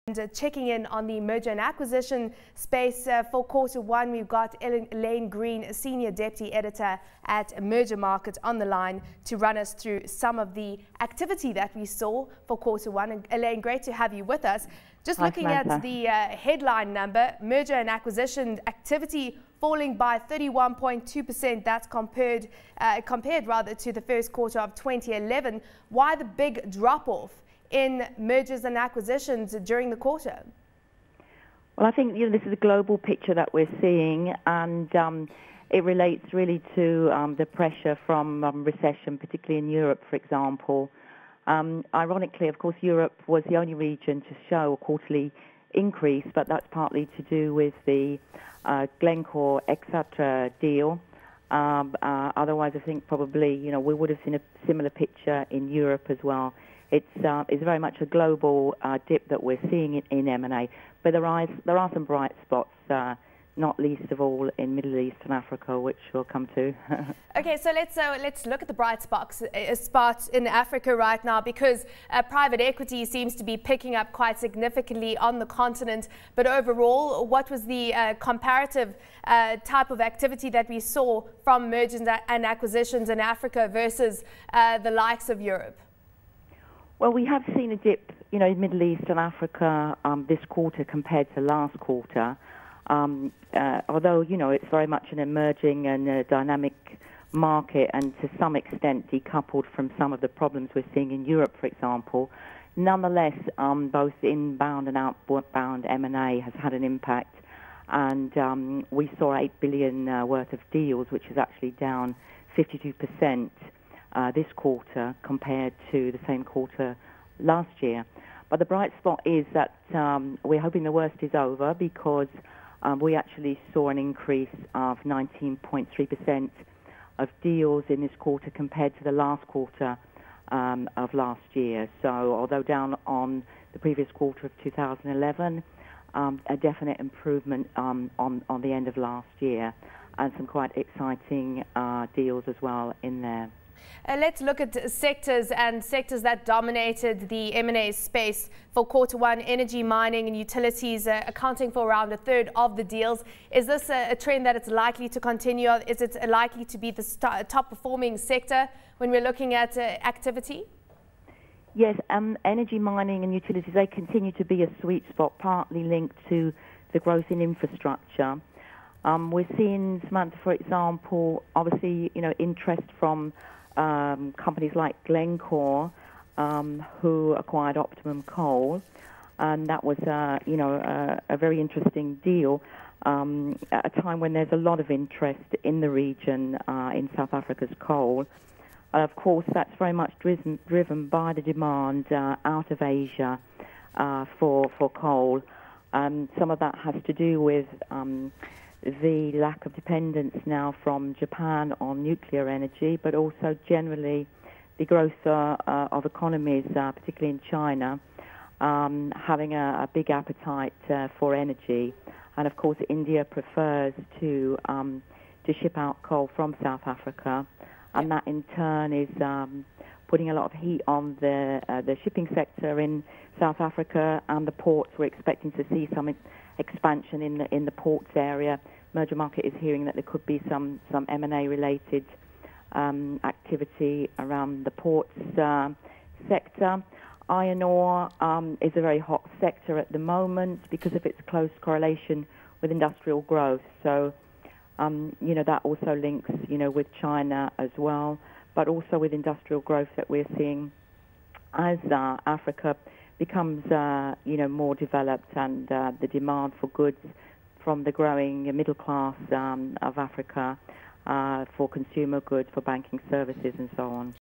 And checking in on the merger and acquisition space for Q1, we've got Elaine Green, Senior Deputy Editor at Mergermarket, on the line to run us through some of the activity that we saw for Q1. And Elaine, great to have you with us. Just looking at the headline number, merger and acquisition activity falling by 31.2%. That's compared rather to the first quarter of 2011. Why the big drop-off in mergers and acquisitions during the quarter? Well, I think this is a global picture that we're seeing, and it relates really to the pressure from recession, particularly in Europe, for example. Ironically, of course, Europe was the only region to show a quarterly increase, but that's partly to do with the Glencore, etc. deal. Otherwise, I think probably we would have seen a similar picture in Europe as well. It's very much a global dip that we're seeing in M&A, but there are some bright spots, not least of all in Middle East and Africa, which we'll come to. Okay, so let's look at the bright spots in Africa right now, because private equity seems to be picking up quite significantly on the continent. But overall, what was the comparative type of activity that we saw from mergers and acquisitions in Africa versus the likes of Europe? Well, we have seen a dip, in Middle East and Africa this quarter compared to last quarter. Although, it's very much an emerging and a dynamic market, and to some extent decoupled from some of the problems we're seeing in Europe, for example. Nonetheless, both inbound and outbound M&A has had an impact, and we saw 8 billion worth of deals, which is actually down 52%. This quarter compared to the same quarter last year. But the bright spot is that we're hoping the worst is over, because we actually saw an increase of 19.3% of deals in this quarter compared to the last quarter of last year. So although down on the previous quarter of 2011, a definite improvement on the end of last year, and some quite exciting deals as well in there. Let's look at sectors that dominated the M&A space for Q1. Energy, mining and utilities accounting for around a third of the deals. Is this a trend that it's likely to continue? Is it likely to be the top performing sector when we're looking at activity? Yes, energy, mining and utilities, they continue to be a sweet spot, partly linked to the growth in infrastructure. We're seeing, Samantha, for example, obviously, interest from companies like Glencore, who acquired Optimum Coal, and that was, a very interesting deal at a time when there's a lot of interest in the region in South Africa's coal. Of course, that's very much driven by the demand out of Asia for coal. Some of that has to do with the lack of dependence now from Japan on nuclear energy, but also generally the growth of economies, particularly in China, having a big appetite for energy. And of course, India prefers to ship out coal from South Africa, and that in turn is putting a lot of heat on the shipping sector in South Africa and the ports. We're expecting to see some expansion in the ports area. Mergermarket is hearing that there could be some M&A related activity around the ports sector. Iron ore is a very hot sector at the moment because of its close correlation with industrial growth. So, that also links, with China as well, but also with industrial growth that we're seeing as Africa becomes, more developed, and the demand for goods from the growing middle class of Africa for consumer goods, for banking services and so on.